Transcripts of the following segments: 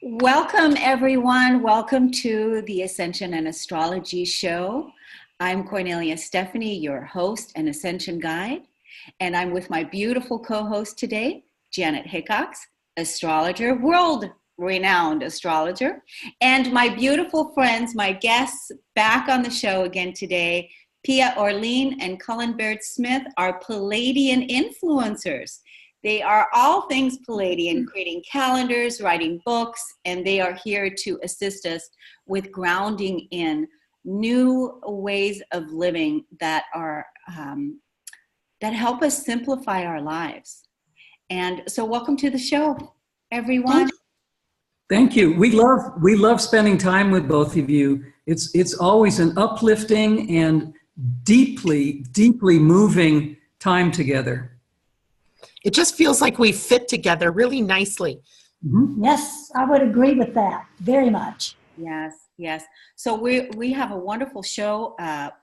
Welcome, everyone. Welcome to the Ascension and Astrology show. I'm Cornelia Stephanie, your host and Ascension guide, and I'm with my beautiful co-host today, Janet Hickox, astrologer, world-renowned astrologer, and my beautiful friends, my guests back on the show again today, Pia Orlean and Cullen Baird-Smith, are Palladian influencers. They are all things Palladian, creating calendars, writing books, and they are here to assist us with grounding in new ways of living that are that help us simplify our lives. And so, welcome to the show, everyone. Thank you. We love spending time with both of you. It's always an uplifting and deeply moving time together. It just feels like we fit together really nicely. Mm-hmm. Yes, I would agree with that very much. Yes. So we have a wonderful show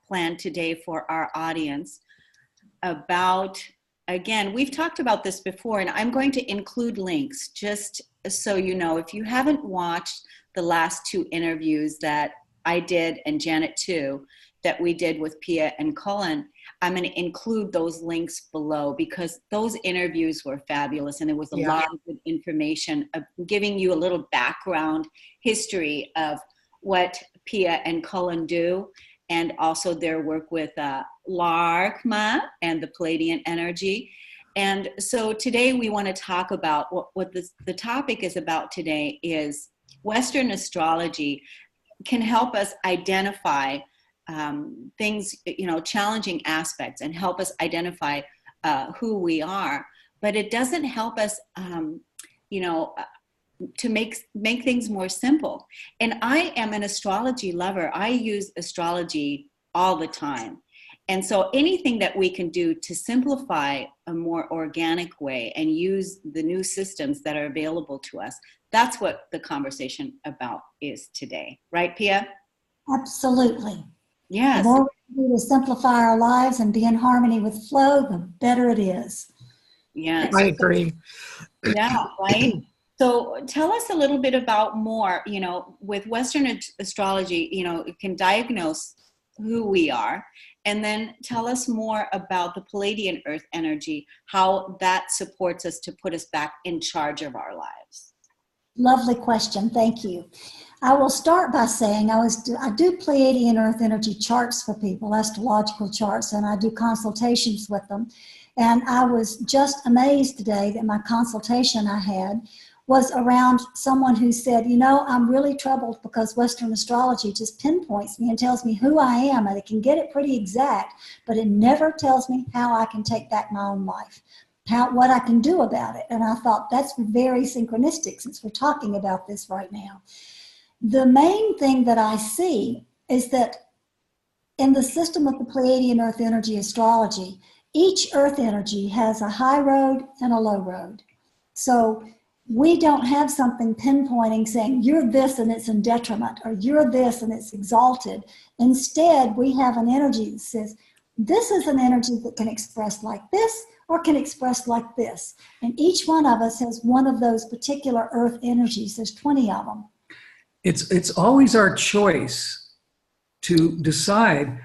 planned today for our audience about, again, we've talked about this before, and I'm going to include links just so you know. If you haven't watched the last two interviews that I did, and Janet too, that we did with Pia and Cullen, I'm going to include those links below because those interviews were fabulous, and there was a lot of good information of giving you a little background history of what Pia and Cullen do, and also their work with Larkma and the Palladian energy. And so today we want to talk about what the topic is about today is Western astrology can help us identify things, challenging aspects, and help us identify who we are. But it doesn't help us, to make things more simple. And I am an astrology lover. I use astrology all the time. And so anything that we can do to simplify a more organic way and use the new systems that are available to us, that's what the conversation about is today. Right, Pia? Absolutely. Yes. The more we do to simplify our lives and be in harmony with flow, the better it is. Yes. I agree. Yeah, right? So tell us a little bit about more, with Western astrology, it can diagnose who we are, and then tell us more about the Palladian earth energy, how that supports us to put us back in charge of our lives. Lovely question. Thank you. I will start by saying I do Palladian earth energy charts for people, astrological charts, and I do consultations with them. And I was just amazed today that my consultation I had was around someone who said, I'm really troubled because Western astrology just pinpoints me and tells me who I am, and it can get it pretty exact, but it never tells me how I can take back my own life, what I can do about it. And I thought that's very synchronistic since we're talking about this right now. The main thing that I see is that in the system of the Palladian earth energy astrology, each earth energy has a high road and a low road. So we don't have something pinpointing saying you're this and it's in detriment, or you're this and it's exalted. Instead, we have an energy that says this is an energy that can express like this or can express like this. And each one of us has one of those particular earth energies. There's 20 of them. It's always our choice to decide,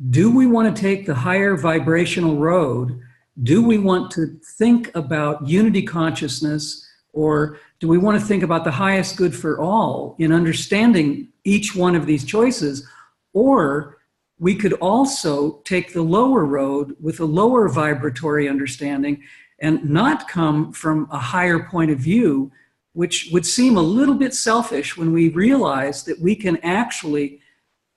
do we want to take the higher vibrational road? Do we want to think about unity consciousness, or do we want to think about the highest good for all in understanding each one of these choices? Or we could also take the lower road with a lower vibratory understanding and not come from a higher point of view, which would seem a little bit selfish when we realize that we can actually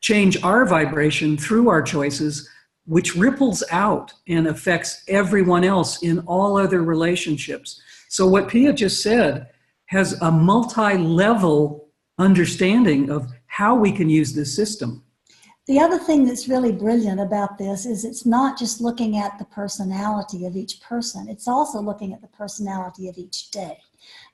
change our vibration through our choices, which ripples out and affects everyone else in all other relationships. So what Pia just said has a multi-level understanding of how we can use this system. The other thing that's really brilliant about this is it's not just looking at the personality of each person, it's also looking at the personality of each day.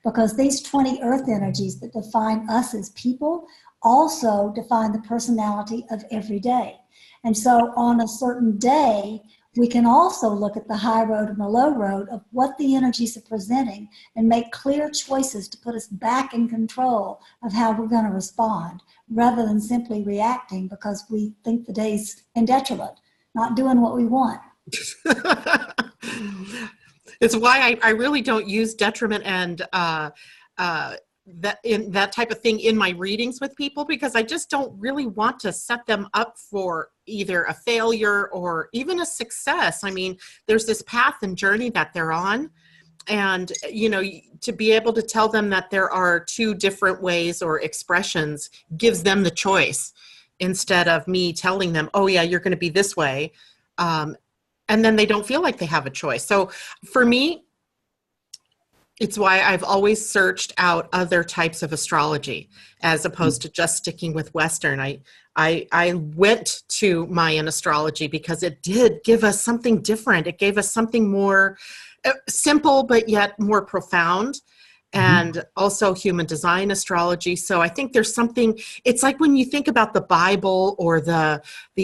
Because these 20 earth energies that define us as people also define the personality of every day. And so on a certain day, we can also look at the high road and the low road of what the energies are presenting and make clear choices to put us back in control of how we're going to respond, rather than simply reacting because we think the day's in detriment, not doing what we want. It's why I really don't use detriment and that type of thing in my readings with people, because I just don't really want to set them up for either a failure or even a success. I mean, there's this path and journey that they're on, and to be able to tell them that there are two different ways or expressions gives them the choice, instead of me telling them, oh yeah, you're going to be this way, and then they don't feel like they have a choice. So for me, it's why I've always searched out other types of astrology as opposed to just sticking with Western. I went to Mayan astrology because it did give us something different. It gave us something more simple, but yet more profound, and also human design astrology. So I think there's something, it's like when you think about the Bible or the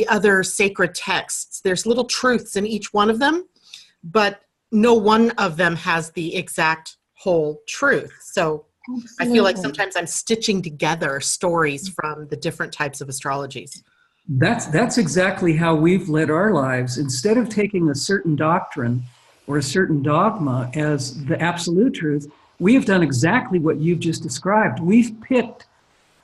other sacred texts, there's little truths in each one of them, but no one of them has the exact whole truth. So I feel like sometimes I'm stitching together stories from the different types of astrologies. That's exactly how we've led our lives. Instead of taking a certain doctrine or a certain dogma as the absolute truth, we have done exactly what you've just described. We've picked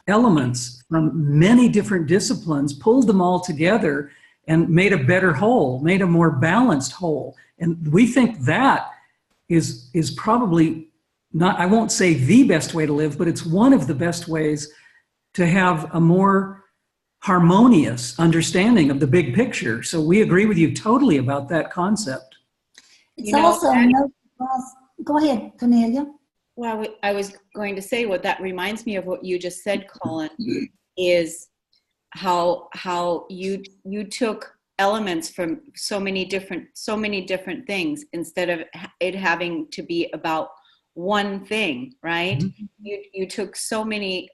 elements from many different disciplines, pulled them all together, and made a better whole, made a more balanced whole. And we think that is probably not, I won't say the best way to live, but it's one of the best ways to have a more harmonious understanding of the big picture. So we agree with you totally about that concept. It's also no, go ahead, Cornelia. Well, I was going to say, what that reminds me of what you just said, Colin, is how you took elements from so many different things instead of it having to be about one thing, right? You took so many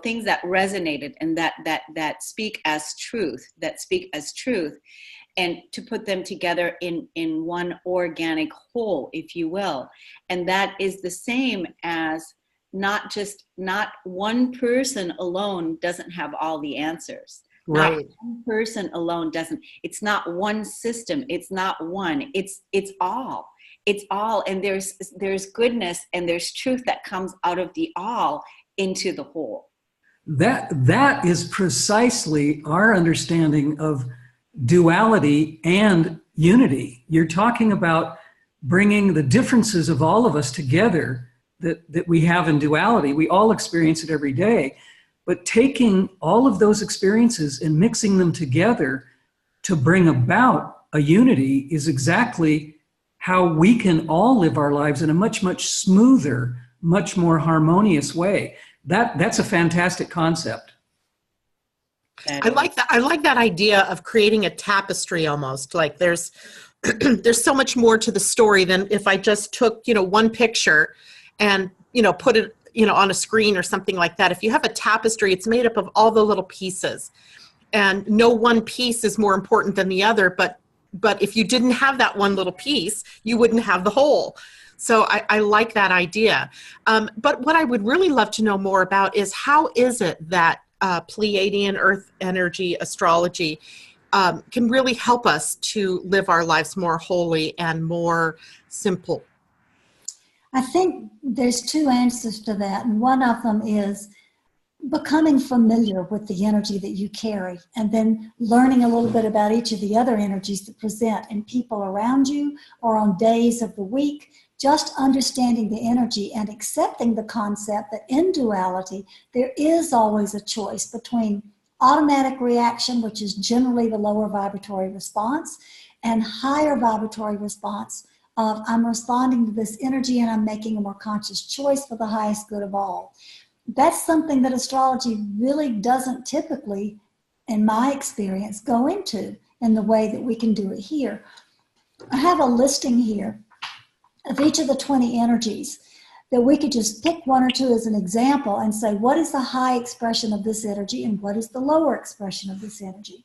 things that resonated and that speak as truth, and to put them together in one organic whole, if you will. And that is the same as not one person alone doesn't have all the answers. Right. Not one person alone doesn't. It's not one system. It's not one. It's all. It's all. And there's goodness and there's truth that comes out of the all into the whole. That is precisely our understanding of duality and unity. You're talking about bringing the differences of all of us together that we have in duality. We all experience it every day. But taking all of those experiences and mixing them together to bring about a unity is exactly how we can all live our lives in a much, much smoother, much more harmonious way. That's a fantastic concept. I like that. I like that idea of creating a tapestry almost. Like there's so much more to the story than if I just took, one picture and, put it on a screen or something like that. If you have a tapestry, it's made up of all the little pieces, and no one piece is more important than the other. But if you didn't have that one little piece, you wouldn't have the whole. So I like that idea. But what I would really love to know more about is how is it that Palladian Earth energy astrology can really help us to live our lives more wholly and more simple? I think there's two answers to that. And one of them is becoming familiar with the energy that you carry, and then learning a little bit about each of the other energies that present in people around you or on days of the week. Just understanding the energy and accepting the concept that in duality, there is always a choice between automatic reaction, which is generally the lower vibratory response, and higher vibratory response of I'm responding to this energy and I'm making a more conscious choice for the highest good of all. That's something that astrology really doesn't typically, in my experience, go into in the way that we can do it here. I have a listing here of each of the 20 energies that we could just pick one or two as an example and say, what is the high expression of this energy and what is the lower expression of this energy?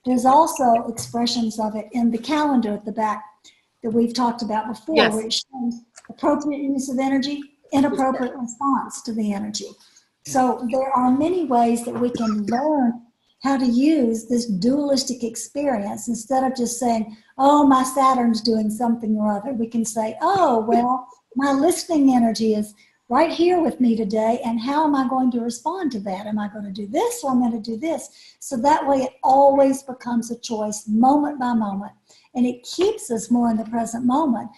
There's also expressions of it in the calendar at the back that we've talked about before, Yes. where it shows appropriate use of energy, inappropriate response to the energy. So there are many ways that we can learn how to use this dualistic experience instead of just saying, oh, my Saturn's doing something or other. We can say, oh, well, my listening energy is right here with me today, and how am I going to respond to that? Am I going to do this or am I going to do this? So that way it always becomes a choice moment by moment, and it keeps us more in the present moment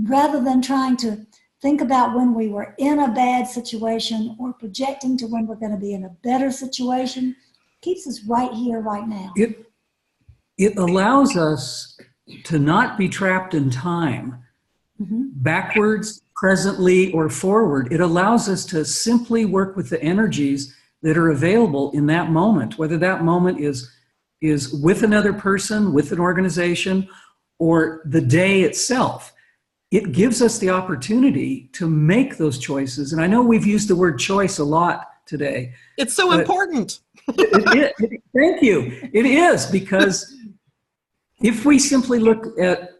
rather than trying to think about when we were in a bad situation or projecting to when we're going to be in a better situation. Keeps us right here, right now. It allows us to not be trapped in time, backwards, presently, or forward. It allows us to simply work with the energies that are available in that moment, whether that moment is with another person, with an organization, or the day itself. It gives us the opportunity to make those choices. And I know we've used the word choice a lot today. It's so important. Thank you. It is, because if we simply look at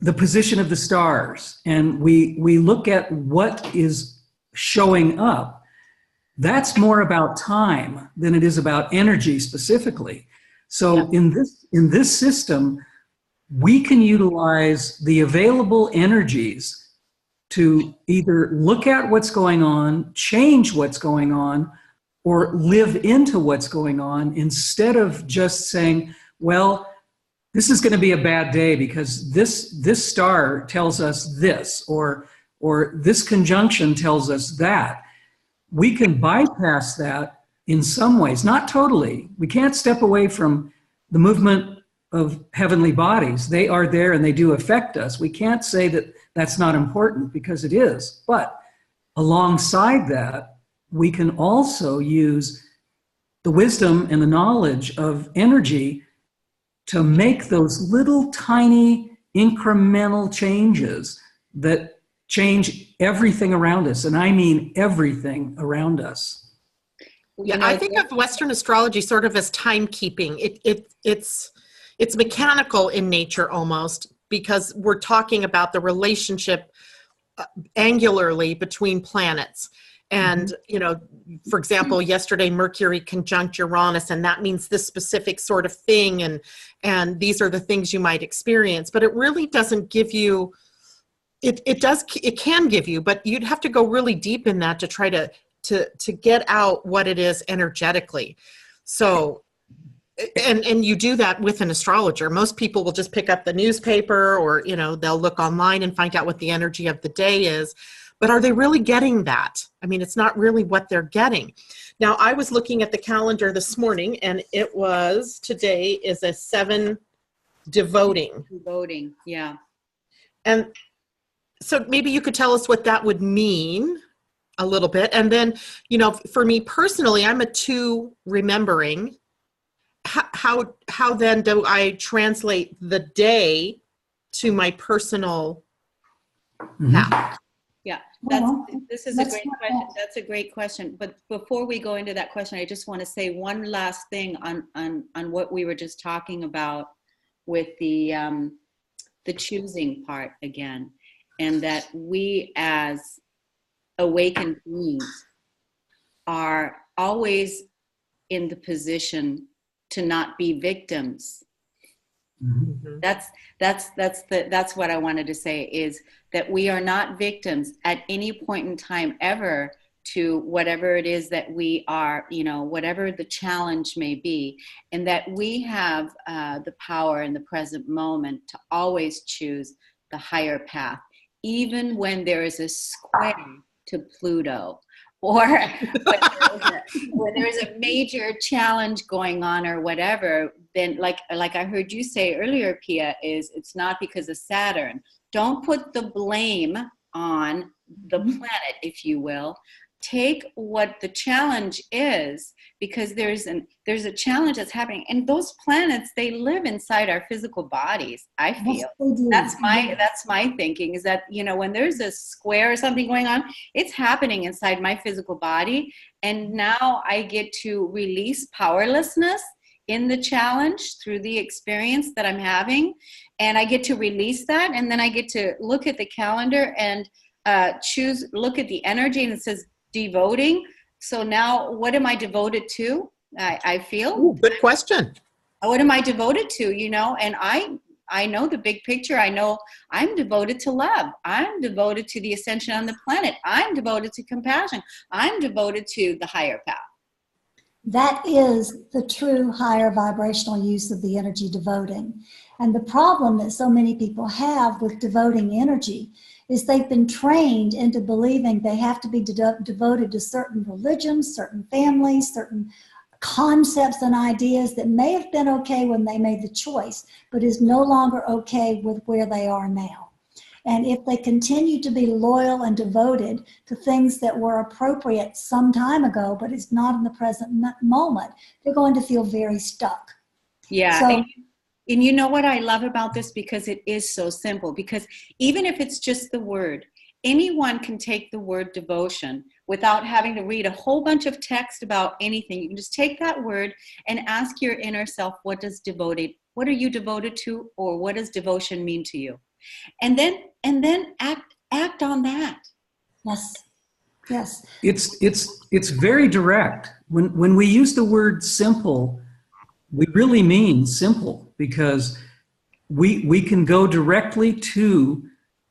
the position of the stars and we look at what is showing up, that's more about time than it is about energy specifically. So in this system, we can utilize the available energies to either look at what's going on, change what's going on, or live into what's going on, instead of just saying, well, this is going to be a bad day because this star tells us this, or this conjunction tells us that. We can bypass that in some ways, not totally. We can't step away from the movement of heavenly bodies. They are there and they do affect us. We can't say that that's not important, because it is. But alongside that, we can also use the wisdom and the knowledge of energy to make those little tiny incremental changes that change everything around us. And I mean everything around us. Yeah, I think of Western astrology sort of as timekeeping. It's mechanical in nature almost, because we're talking about the relationship angularly between planets. And, for example, yesterday, Mercury conjunct Uranus, and that means this specific sort of thing. And these are the things you might experience, but it really doesn't give you, it can give you, but you'd have to go really deep in that to try to get out what it is energetically. So, and you do that with an astrologer. Most people will just pick up the newspaper, or, they'll look online and find out what the energy of the day is. But are they really getting that? I mean, it's not really what they're getting. Now, I was looking at the calendar this morning, and today is a 7 devoting. Devoting, yeah. And so maybe you could tell us what that would mean a little bit. And then, for me personally, I'm a 2 remembering. How then do I translate the day to my personal path? Yeah, this is a great question. That's a great question. But before we go into that question, I just want to say one last thing on what we were just talking about with the choosing part again, and that we as awakened beings are always in the position to not be victims. Mm-hmm. That's what I wanted to say, is that we are not victims at any point in time ever to whatever it is that we are, whatever the challenge may be, and that we have the power in the present moment to always choose the higher path, even when there is a square to Pluto, or when there is a major challenge going on or whatever. Then like I heard you say earlier, Pia, it's not because of Saturn. Don't put the blame on the planet, if you will. Take what the challenge is, because there's a challenge that's happening, and those planets, they live inside our physical bodies. I feel that's my thinking, is that when there's a square or something going on, it's happening inside my physical body, and now I get to release powerlessness in the challenge through the experience that I'm having, and I get to release that, and then I get to look at the calendar and look at the energy, and it says devoting. So now what am I devoted to? I feel. Ooh, good question. What am I devoted to, and I know the big picture. I know I'm devoted to love. I'm devoted to the ascension on the planet. I'm devoted to compassion. I'm devoted to the higher path. That is the true higher vibrational use of the energy devoting. And the problem that so many people have with devoting energy is they've been trained into believing they have to be devoted to certain religions, certain families, certain concepts and ideas that may have been okay when they made the choice, but is no longer okay with where they are now. And if they continue to be loyal and devoted to things that were appropriate some time ago, but it's not in the present moment, they're going to feel very stuck. Yeah. So, and you know what I love about this? Because it is so simple. Because even if it's just the word, anyone can take the word devotion without having to read a whole bunch of text about anything. You can just take that word and ask your inner self, what are you devoted to? Or what does devotion mean to you? And then act on that. Yes. It's very direct. When we use the word simple, we really mean simple, because we can go directly to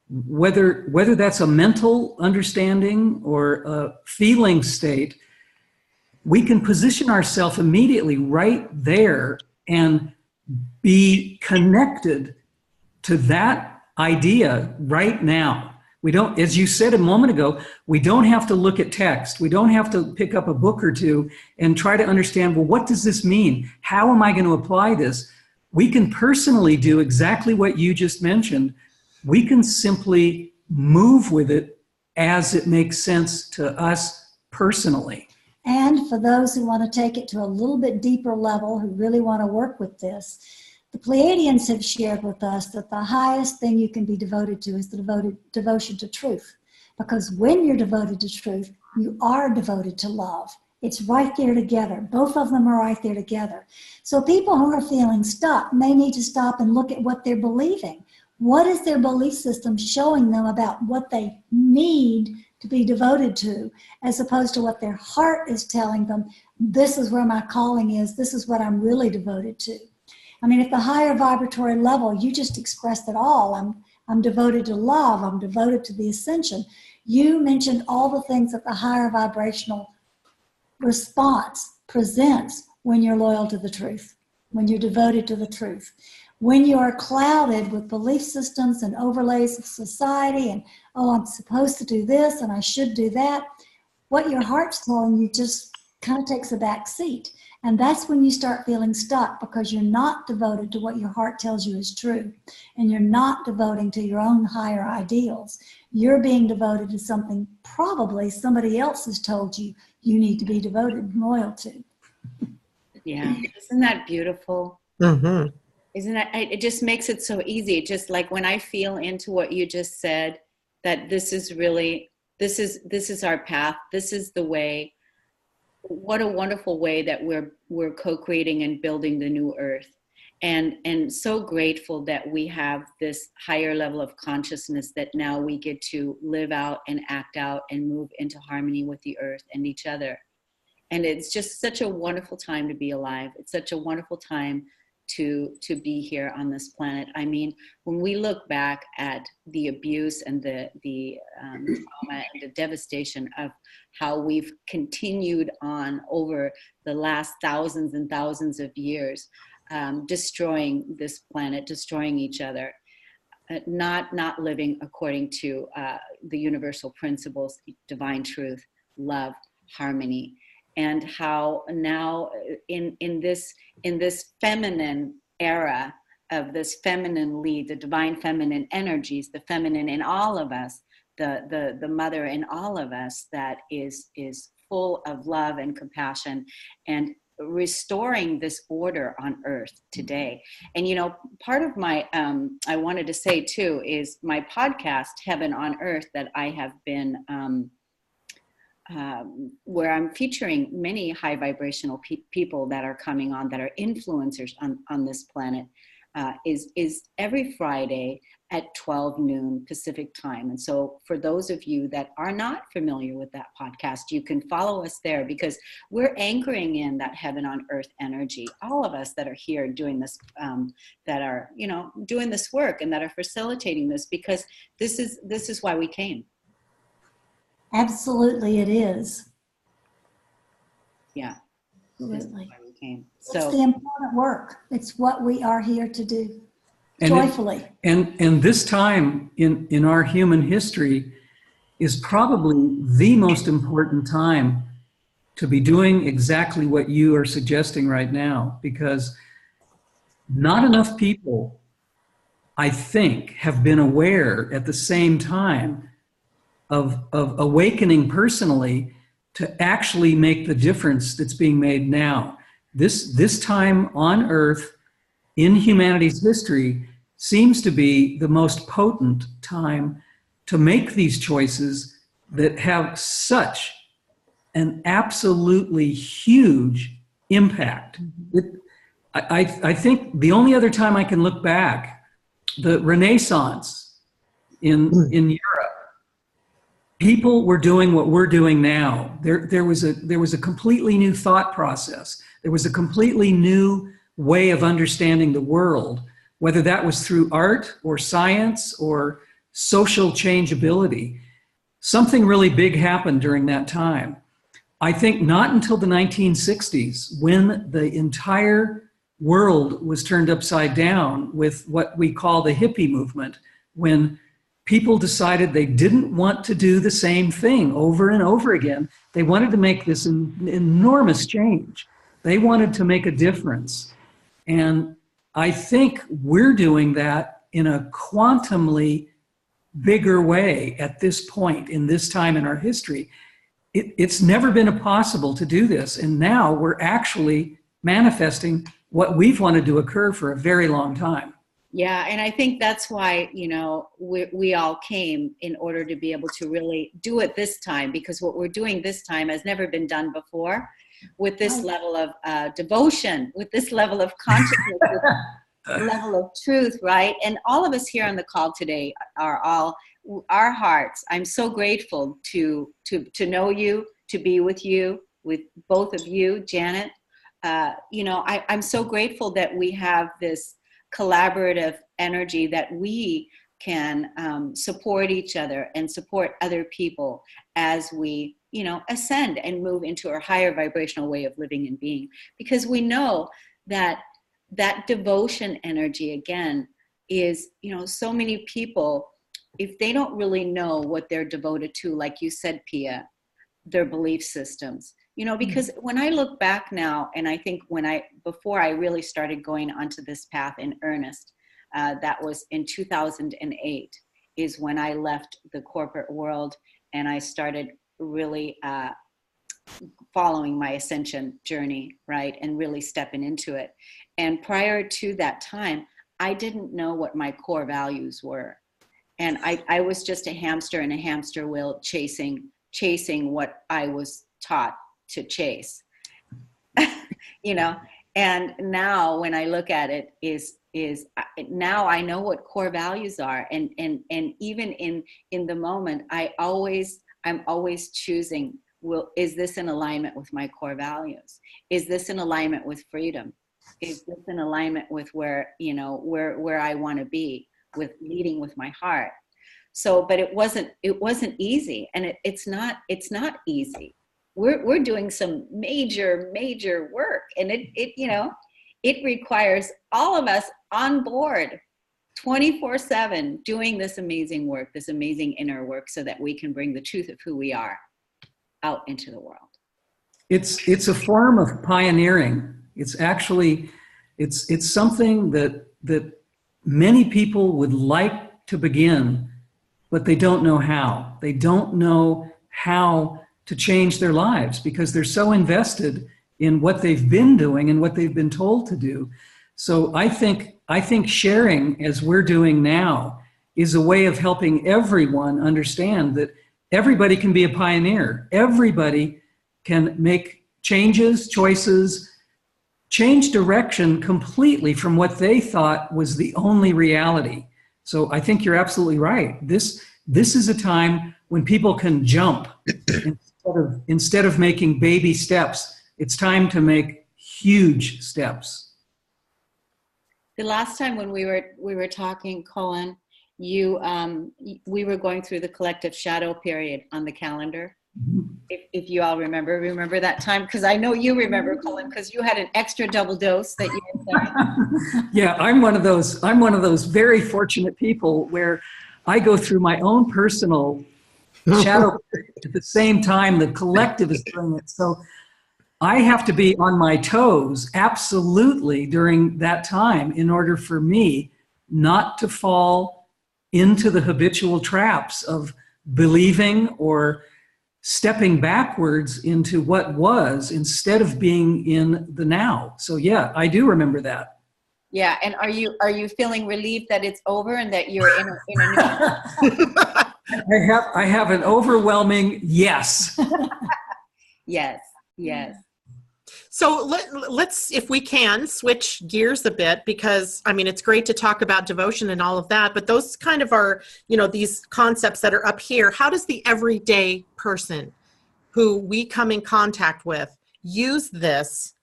whether that's a mental understanding or a feeling state. We can position ourselves immediately right there and be connected to that idea right now. We don't, as you said a moment ago, we don't have to look at text. We don't have to pick up a book or two and try to understand, well, what does this mean? How am I going to apply this? We can personally do exactly what you just mentioned. We can simply move with it as it makes sense to us personally. And for those who want to take it to a little bit deeper level, who really want to work with this, the Palladians have shared with us that the highest thing you can be devoted to is the devotion to truth. Because when you're devoted to truth, you are devoted to love. It's right there together. Both of them are right there together. So people who are feeling stuck may need to stop and look at what they're believing. What is their belief system showing them about what they need to be devoted to, as opposed to what their heart is telling them, this is where my calling is, this is what I'm really devoted to. I mean, at the higher vibratory level, you just expressed it all. I'm devoted to love. I'm devoted to the ascension. You mentioned all the things that the higher vibrational response presents when you're loyal to the truth, when you're devoted to the truth. When you are clouded with belief systems and overlays of society and, oh, I'm supposed to do this and I should do that, what your heart's telling you just kind of takes a back seat. And that's when you start feeling stuck, because you're not devoted to what your heart tells you is true. And you're not devoting to your own higher ideals. You're being devoted to something probably somebody else has told you you need to be devoted and loyal to. Yeah. Isn't that beautiful? Mm-hmm. Isn't that, it just makes it so easy. Just like when I feel into what you just said, that this is our path. This is the way. What a wonderful way that we're co-creating and building the new earth. And so grateful that we have this higher level of consciousness that now we get to live out and act out and move into harmony with the earth and each other. And it's just such a wonderful time to be alive. It's such a wonderful time to be here on this planet. I mean, when we look back at the abuse and the trauma and the devastation of how we've continued on over the last thousands and thousands of years, destroying this planet, destroying each other, not living according to the universal principles, divine truth, love, harmony. And how now in this feminine era of this feminine lead, the divine feminine energies, the feminine in all of us, the mother in all of us that is full of love and compassion and restoring this order on earth today. And, you know, part of my, I wanted to say too, is my podcast, Heaven on Earth, that I have been where I'm featuring many high vibrational people that are coming on, that are influencers on this planet, is every Friday at 12 noon Pacific time. And so for those of you that are not familiar with that podcast, you can follow us there, because we're anchoring in that heaven on earth energy. All of us that are here doing this, that are, doing this work and that are facilitating this, because this is why we came. Absolutely, it is. Yeah. Absolutely. Why we came. It's So the important work. It's what we are here to do, And joyfully. And this time in our human history is probably the most important time to be doing exactly what you are suggesting right now, because not enough people, I think, have been aware at the same time of awakening personally to actually make the difference that's being made now. This time on Earth in humanity's history seems to be the most potent time to make these choices that have such an absolutely huge impact. I think the only other time I can look back, the Renaissance in Europe, people were doing what we're doing now. There was a completely new thought process. There was a completely new way of understanding the world, whether that was through art or science or social changeability. Something really big happened during that time. I think not until the 1960s, when the entire world was turned upside down with what we call the hippie movement, when people decided they didn't want to do the same thing over and over again. They wanted to make this enormous change. They wanted to make a difference. And I think we're doing that in a quantumly bigger way at this point, in this time in our history. It's never been possible to do this. And now we're actually manifesting what we've wanted to occur for a very long time. yeah, and I think that's why, we all came, in order to be able to really do it this time, because what we're doing this time has never been done before, with this level of devotion, with this level of consciousness, with level of truth, right? And all of us here on the call today are all our hearts. I'm so grateful to know you, to be with you, with both of you, Janet. I'm so grateful that we have this collaborative energy, that we can support each other and support other people as we ascend and move into a higher vibrational way of living and being, because we know that devotion energy, again, is, so many people, if they don't really know what they're devoted to, like you said, Pia, their belief systems, because when I look back now, and I think before I really started going onto this path in earnest, that was in 2008, is when I left the corporate world and I started really following my ascension journey, right? And really stepping into it. And prior to that time, I didn't know what my core values were. And I was just a hamster in a hamster wheel, chasing what I was taught to chase. And now when I look at it, is now I know what core values are. And even in the moment, I'm always choosing, is this in alignment with my core values? Is this in alignment with freedom? Is this in alignment with where I want to be, with leading with my heart? So, but it wasn't easy, and it's not easy. We're doing some major work, and it requires all of us on board 24/7 doing this amazing work, this amazing inner work, so that we can bring the truth of who we are out into the world. It's a form of pioneering. It's actually, it's something that many people would like to begin, but they don't know how. They don't know how to change their lives because they're so invested in what they've been doing and what they've been told to do. So I think sharing, as we're doing now, is a way of helping everyone understand that everybody can be a pioneer. Everybody can make changes, choices, change direction completely from what they thought was the only reality. So I think you're absolutely right. This is a time when people can jump instead of making baby steps. It's time to make huge steps. The last time when we were talking, Colin, we were going through the collective shadow period on the calendar. Mm-hmm. If you all remember that time, because I know you remember, Colin, because you had an extra double dose that you were saying. Yeah, I'm one of those very fortunate people where I go through my own personal shadow period at the same time the collective is doing it. So I have to be on my toes absolutely during that time in order for me not to fall into the habitual traps of believing or stepping backwards into what was instead of being in the now. So yeah, I do remember that. Yeah, and are you feeling relieved that it's over and that you're in a new? I have an overwhelming yes. Yes, yes. So let's, if we can, switch gears a bit, because I mean, it's great to talk about devotion and all of that, but those kind of are, these concepts that are up here. How does the everyday person who we come in contact with use this?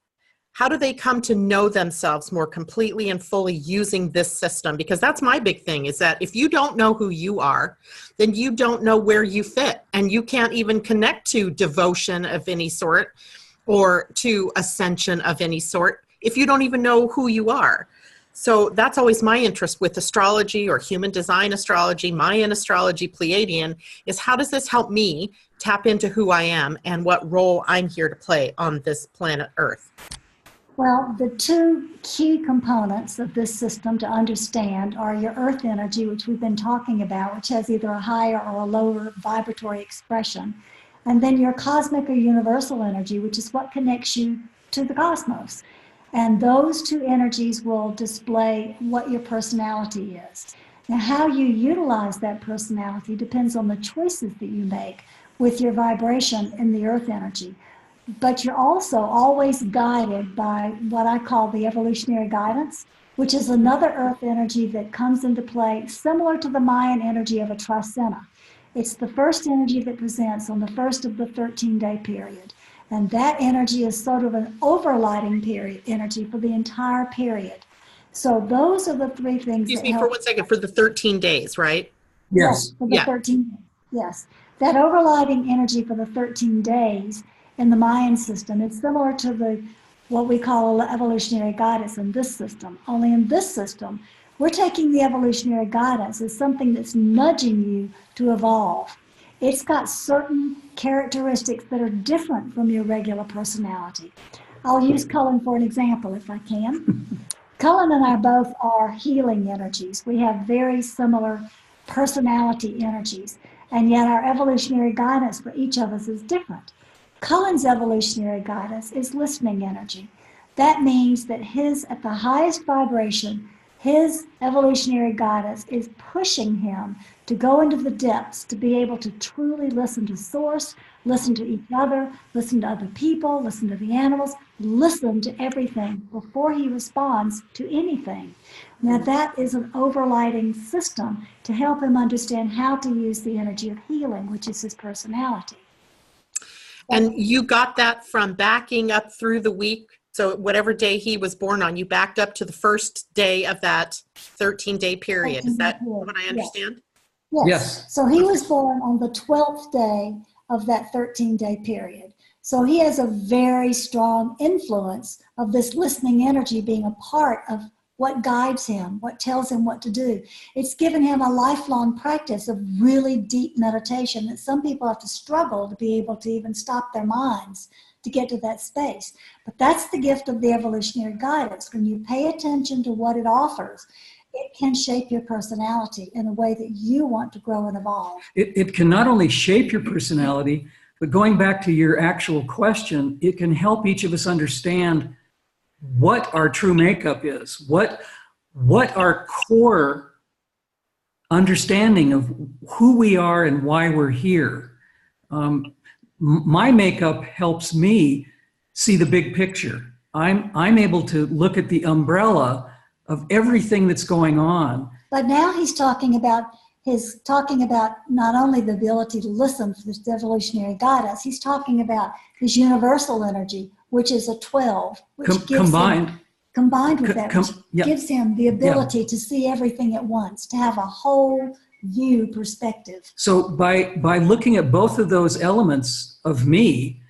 How do they come to know themselves more completely and fully using this system? Because that's my big thing, is that if you don't know who you are, then you don't know where you fit, and you can't even connect to devotion of any sort or to ascension of any sort if you don't even know who you are. So that's always my interest with astrology or human design astrology, Mayan astrology, Palladian, is how does this help me tap into who I am and what role I'm here to play on this planet Earth? Well, the two key components of this system to understand are your earth energy, which we've been talking about, which has either a higher or a lower vibratory expression, and then your cosmic or universal energy, which is what connects you to the cosmos. And those two energies will display what your personality is. Now, how you utilize that personality depends on the choices that you make with your vibration in the earth energy. But you're also always guided by what I call the evolutionary guidance, which is another earth energy that comes into play similar to the Mayan energy of a tricena. It's the first energy that presents on the first of the 13-day period. And that energy is sort of an overlighting period energy for the entire period. So those are the three things. Excuse me for 1 second, for the 13 days, right? Yes. For the 13 days. Yes. That overlighting energy for the 13 days in the Mayan system is similar to what we call evolutionary guidance in this system. Only in this system, we're taking the evolutionary guidance as something that's nudging you to evolve. It's got certain characteristics that are different from your regular personality. I'll use Cullen for an example if I can. Cullen and I both are healing energies. We have very similar personality energies, and yet our evolutionary guidance for each of us is different. Cullen's evolutionary guidance is listening energy. That means that at the highest vibration, his evolutionary guidance is pushing him to go into the depths, to be able to truly listen to source, listen to each other, listen to other people, listen to the animals, listen to everything before he responds to anything. Now that is an overlighting system to help him understand how to use the energy of healing, which is his personality. And you got that from backing up through the week. So whatever day he was born on, you backed up to the first day of that 13-day period. Is that what I understand? Yes. So he was born on the 12th day of that 13-day period. So he has a very strong influence of this listening energy being a part of what guides him, what tells him what to do. It's given him a lifelong practice of really deep meditation that some people have to struggle to be able to even stop their minds to get to that space. But that's the gift of the evolutionary guidance. When you pay attention to what it offers, it can shape your personality in a way that you want to grow and evolve. It can not only shape your personality, but going back to your actual question, it can help each of us understand what our true makeup is, what our core understanding of who we are and why we're here. My makeup helps me see the big picture. I'm able to look at the umbrella of everything that's going on. But now he's talking about not only the ability to listen for this evolutionary guidance, he's talking about his universal energy, which is a 12, which combined with that, which gives him the ability to see everything at once, to have a whole view perspective. So by looking at both of those elements of me,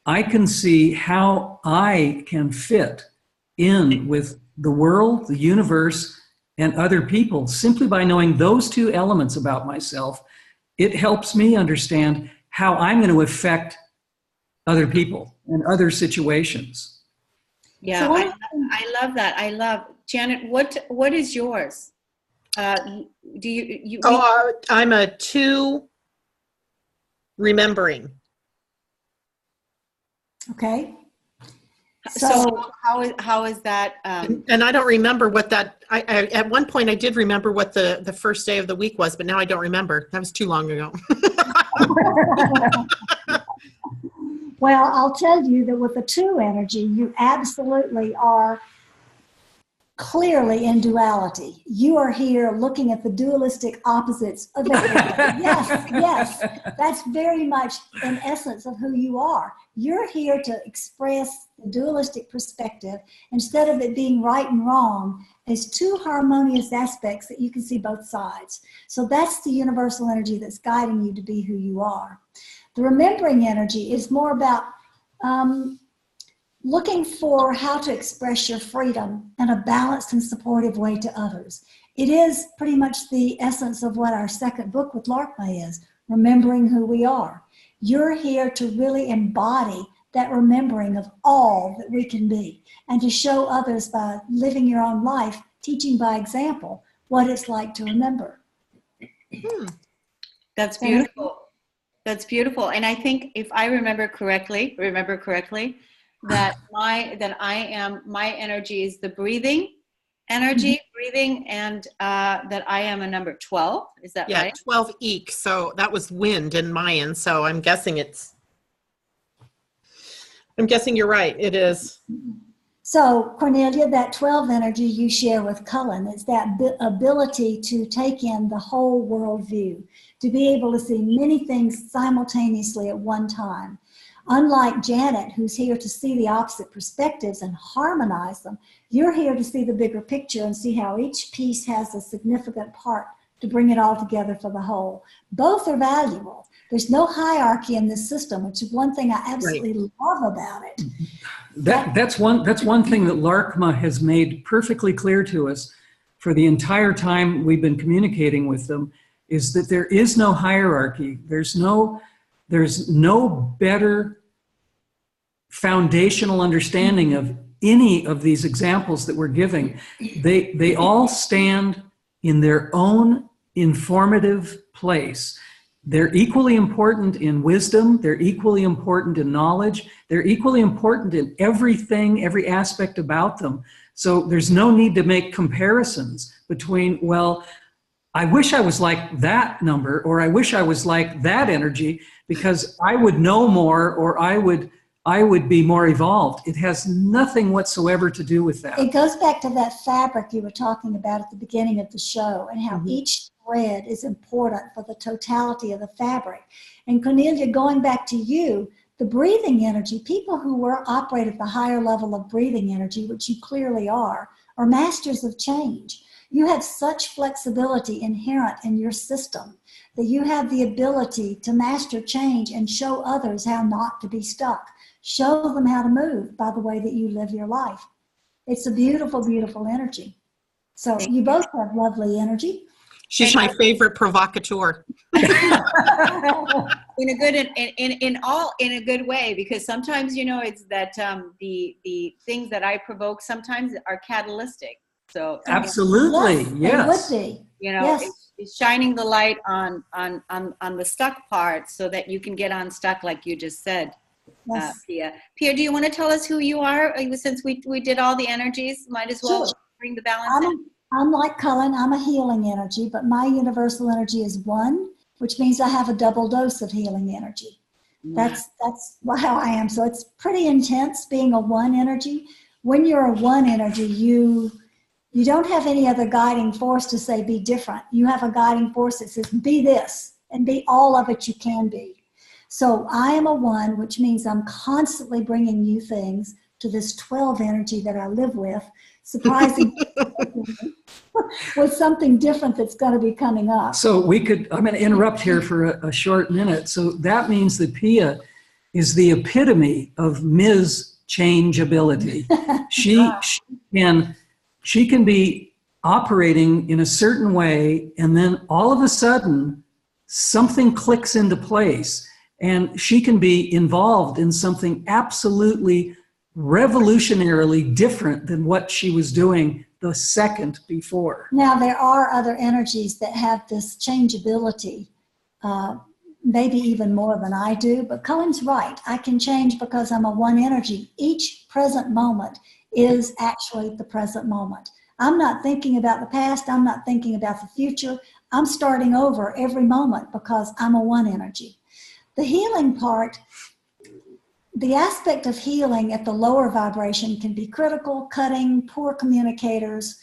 I can see how I can fit in with the world, the universe, and other people. Simply by knowing those two elements about myself, it helps me understand how I'm going to affect other people and other situations. Yeah, So I love that. I love, Janet, what is yours? Do you I'm a 2 remembering. Okay. So how is that? And I don't remember what that, I at one point I did remember what the first day of the week was, but now I don't remember. That was too long ago. Well, I'll tell you that with the 2 energy, you absolutely are clearly in duality. You are here looking at the dualistic opposites of everything. Yes. That's very much in essence of who you are. You're here to express the dualistic perspective instead of it being right and wrong as 2 harmonious aspects that you can see both sides. So that's the universal energy that's guiding you to be who you are. The remembering energy is more about looking for how to express your freedom in a balanced and supportive way to others. It is pretty much the essence of what our second book with Larkma is, remembering who we are. You're here to really embody that remembering of all that we can be and to show others by living your own life, teaching by example, what it's like to remember. That's beautiful. That's beautiful. And I think if I remember correctly, that my energy is the breathing energy, and that I am a number 12. Is that right? 12 eek. So that was wind in Mayan. So I'm guessing you're right. It is. So Cornelia, that 12 energy you share with Cullen is that ability to take in the whole world view, to be able to see many things simultaneously at one time. Unlike Janet, who's here to see the opposite perspectives and harmonize them, you're here to see the bigger picture and see how each piece has a significant part to bring it all together for the whole. Both are valuable. There's no hierarchy in this system, which is one thing I absolutely love about it. That's one thing that Larkma has made perfectly clear to us for the entire time we've been communicating with them, is that there is no hierarchy. There's no better foundational understanding of any of these examples that we're giving. They all stand in their own informative place. They're equally important in wisdom. They're equally important in knowledge. They're equally important in everything, every aspect about them. So there's no need to make comparisons between, well, I wish I was like that number, or I wish I was like that energy, because I would know more, or I would be more evolved. It has nothing whatsoever to do with that. It goes back to that fabric you were talking about at the beginning of the show, and how each thread is important for the totality of the fabric. And Cornelia, going back to you, the breathing energy, people who operate at the higher level of breathing energy, which you clearly are masters of change. You have such flexibility inherent in your system that you have the ability to master change and show others how not to be stuck. Show them how to move by the way that you live your life. It's a beautiful, beautiful energy. So you both have lovely energy. She's my favorite provocateur. in a good way, because sometimes, it's that the things that I provoke sometimes are catalytic. So absolutely, yes. It would be. It's shining the light on the stuck part so that you can get unstuck, like you just said. Yes. Pia, do you want to tell us who you are? Since we did all the energies, might as well bring the balance in. I'm like Cullen, I'm a healing energy, but my universal energy is 1, which means I have a double dose of healing energy. That's how I am. So it's pretty intense being a one energy. When you're a one energy, you don't have any other guiding force to say be different. You have a guiding force that says be this and be all of it you can be. So I am a one, which means I'm constantly bringing new things to this 12 energy that I live with, surprising with something different that's going to be coming up. So I'm going to interrupt here for a short minute. So that means that Pia is the epitome of Ms. Changeability. She can be operating in a certain way, and then all of a sudden something clicks into place, and she can be involved in something absolutely revolutionarily different than what she was doing the second before. Now, there are other energies that have this changeability, maybe even more than I do, but Cohen's right. I can change because I'm a one energy. Each present moment is actually the present moment. I'm not thinking about the past. I'm not thinking about the future. I'm starting over every moment because I'm a one energy. The healing part, the aspect of healing at the lower vibration can be critical, cutting, poor communicators.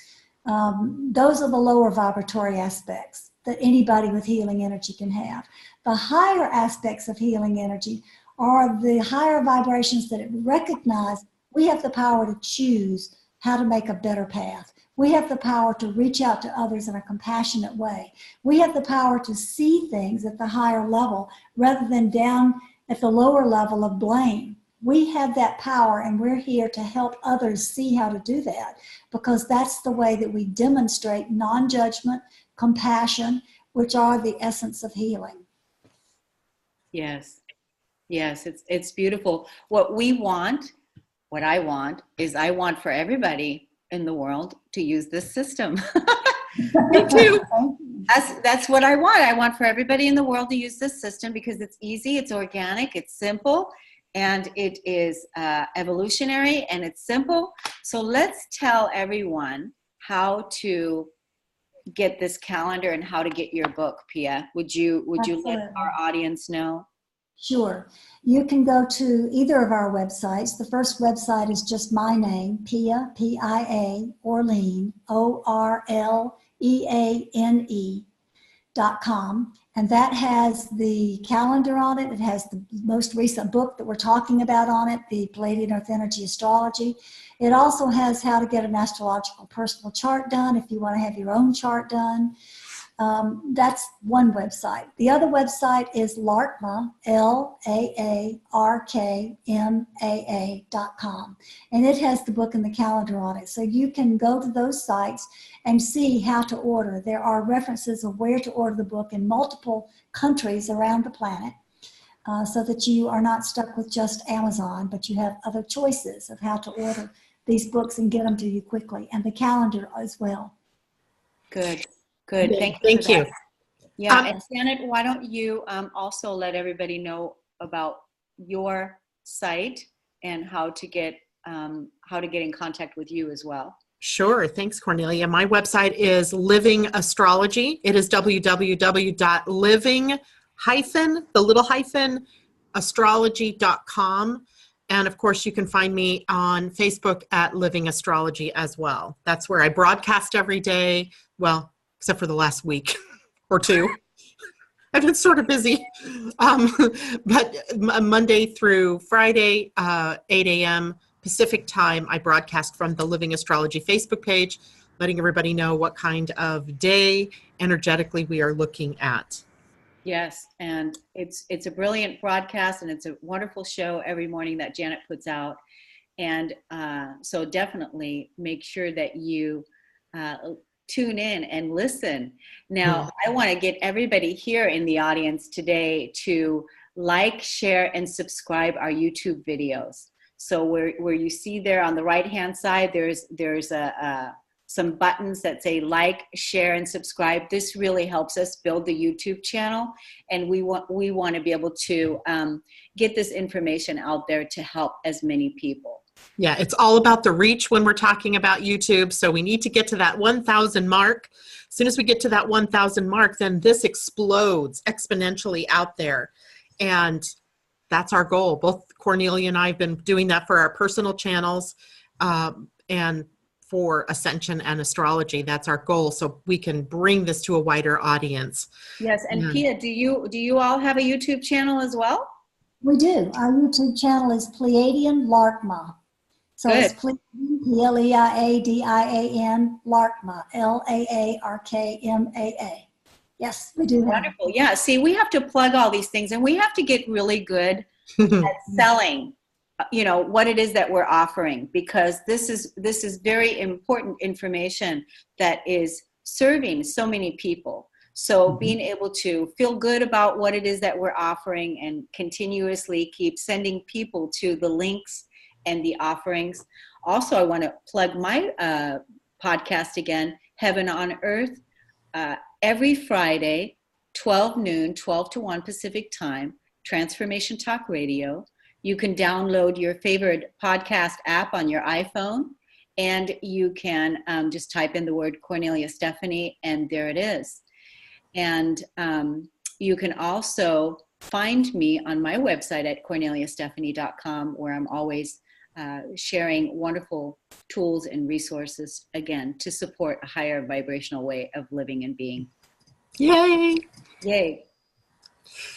Those are the lower vibratory aspects that anybody with healing energy can have. The higher aspects of healing energy are the higher vibrations that recognize we have the power to choose how to make a better path. We have the power to reach out to others in a compassionate way. We have the power to see things at the higher level rather than down at the lower level of blame. We have that power, and we're here to help others see how to do that, because that's the way that we demonstrate non-judgment, compassion, which are the essence of healing. Yes, it's beautiful. What I want is I want for everybody in the world to use this system. Me too. That's what I want. I want for everybody in the world to use this system because it's easy, it's organic, it's simple, and it is evolutionary, and it's simple. So let's tell everyone how to get this calendar and how to get your book, Pia. Would you let our audience know? Sure. You can go to either of our websites. The first website is just my name, Pia, P-I-A, Orleane, ORLEANE.com. And that has the calendar on it. It has the most recent book that we're talking about on it, the Palladian Earth Energy Astrology. It also has how to get an astrological personal chart done if you want to have your own chart done. That's one website. The other website is LARKMA, LARKMAA.com. And it has the book and the calendar on it. So you can go to those sites and see how to order. There are references of where to order the book in multiple countries around the planet, so that you are not stuck with just Amazon, but you have other choices of how to order these books and get them to you quickly, and the calendar as well. Good. Thank you. Yeah, and Janet, why don't you also let everybody know about your site and how to get in contact with you as well? Sure. Thanks, Cornelia. My website is Living Astrology. It is www.living-astrology.com. And of course, you can find me on Facebook at Living Astrology as well. That's where I broadcast every day. Well, except for the last week or two. I've been sort of busy. But Monday through Friday, 8 a.m. Pacific time, I broadcast from the Living Astrology Facebook page, letting everybody know what kind of day energetically we are looking at. Yes, and it's a brilliant broadcast, and it's a wonderful show every morning that Janet puts out. And so definitely make sure that you tune in and listen. Now, I want to get everybody here in the audience today to like, share, and subscribe our YouTube videos. So where you see there on the right-hand side, there's some buttons that say like, share, and subscribe. This really helps us build the YouTube channel, and we want to be able to get this information out there to help as many people. Yeah, it's all about the reach when we're talking about YouTube. So we need to get to that 1,000 mark. As soon as we get to that 1,000 mark, then this explodes exponentially out there. And that's our goal. Both Cornelia and I have been doing that for our personal channels and for Ascension and Astrology. That's our goal. So we can bring this to a wider audience. Yes. And Pia, do you all have a YouTube channel as well? We do. Our YouTube channel is Palladian Larkma. So Good. it's Pleiadian, Pleiadian, Larkma, Laarkmaa. Yes, we do. Wonderful. Yeah. See, we have to plug all these things, and we have to get really good at selling, what it is that we're offering, because this is very important information that is serving so many people. So being able to feel good about what it is that we're offering and continuously keep sending people to the links and the offerings. Also, I want to plug my podcast again, Heaven on Earth, every Friday, 12 noon, 12 to 1 Pacific time, Transformation Talk Radio. You can download your favorite podcast app on your iPhone, and you can just type in the word Cornelia Stephanie, and there it is. And you can also find me on my website at corneliastephanie.com, where I'm always sharing wonderful tools and resources, again, to support a higher vibrational way of living and being. Yay! Yay.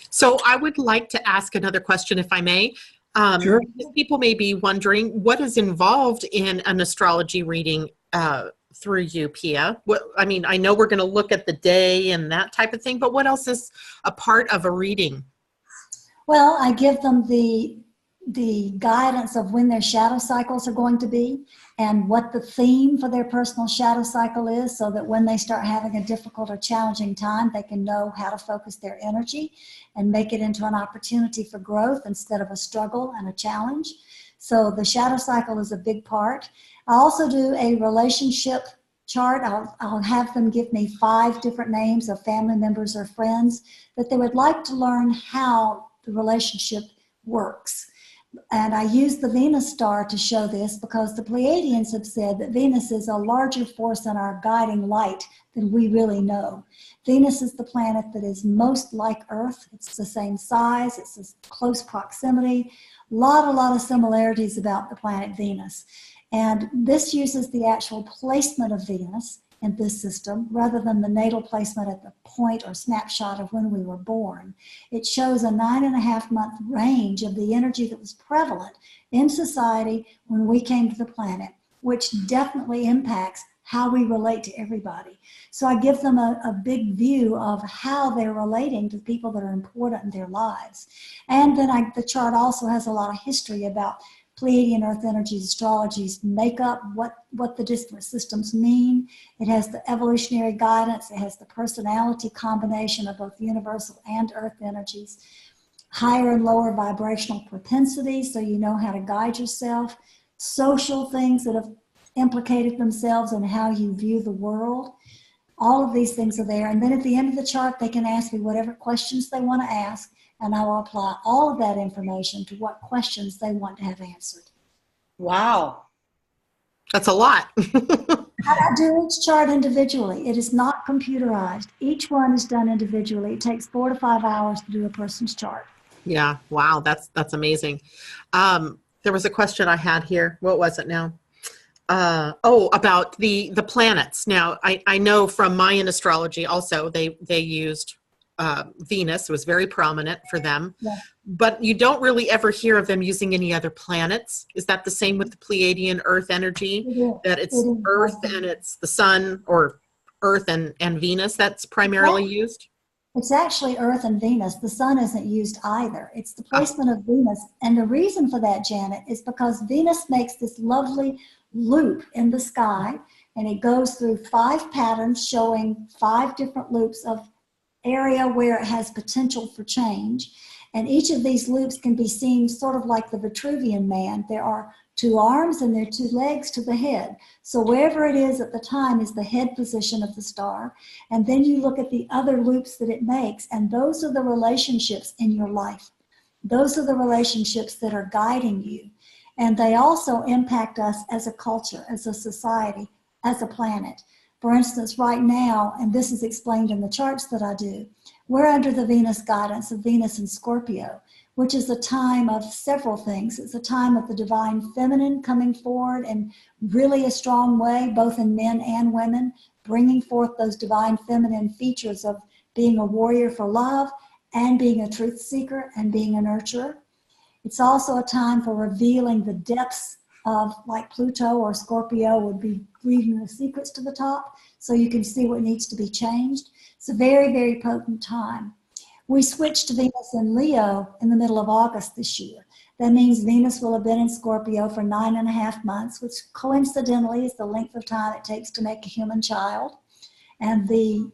So I would like to ask another question, if I may. Sure. People may be wondering what is involved in an astrology reading through you, Pia. I know we're going to look at the day and that type of thing, but what else is a part of a reading? Well, I give them the guidance of when their shadow cycles are going to be and what the theme for their personal shadow cycle is, so that when they start having a difficult or challenging time, they can know how to focus their energy and make it into an opportunity for growth instead of a struggle and a challenge. So the shadow cycle is a big part. I also do a relationship chart. I'll have them give me 5 different names of family members or friends that they would like to learn how the relationship works. And I use the Venus star to show this, because the Pleiadians have said that Venus is a larger force in our guiding light than we really know. Venus is the planet that is most like Earth. It's the same size, it's a close proximity, a lot of similarities about the planet Venus. And this uses the actual placement of Venus in this system rather than the natal placement at the point or snapshot of when we were born. It shows a 9.5-month range of the energy that was prevalent in society when we came to the planet, which definitely impacts how we relate to everybody. So I give them a big view of how they're relating to people that are important in their lives. And then the chart also has a lot of history about Pleiadian Earth energies, astrology's makeup, what the different systems mean. It has the evolutionary guidance. It has the personality combination of both universal and Earth energies. Higher and lower vibrational propensity, so you know how to guide yourself. Social things that have implicated themselves in how you view the world. All of these things are there. And then at the end of the chart, they can ask me whatever questions they want to ask, and I will apply all of that information to what questions they want to have answered. Wow. That's a lot. I do each chart individually. It is not computerized. Each one is done individually. It takes 4 to 5 hours to do a person's chart. Yeah. Wow. That's amazing. There was a question I had here. What was it now? About the planets. Now, I know from Mayan astrology also they used Venus. It was very prominent for them. Yeah. But you don't really ever hear of them using any other planets. Is that the same with the Pleiadian Earth energy? That it's Earth and it's the Sun, or Earth and Venus that's primarily used? It's actually Earth and Venus. The Sun isn't used either. It's the placement of Venus. And the reason for that, Janet, is because Venus makes this lovely loop in the sky, and it goes through 5 patterns showing 5 different loops of area where it has potential for change. And each of these loops can be seen sort of like the Vitruvian Man. There are 2 arms and there are 2 legs to the head. So wherever it is at the time is the head position of the star. And then you look at the other loops that it makes, and those are the relationships in your life. Those are the relationships that are guiding you. And they also impact us as a culture, as a society, as a planet. For instance, right now, and this is explained in the charts that I do, we're under the Venus guidance of Venus in Scorpio, which is a time of several things. It's a time of the divine feminine coming forward in really a strong way, both in men and women, bringing forth those divine feminine features of being a warrior for love and being a truth seeker and being a nurturer. It's also a time for revealing the depths of, like Pluto or Scorpio would be reading the secrets to the top, so you can see what needs to be changed. It's a very, very potent time. We switched to Venus in Leo in the middle of August this year. That means Venus will have been in Scorpio for 9.5 months, which coincidentally is the length of time it takes to make a human child. And the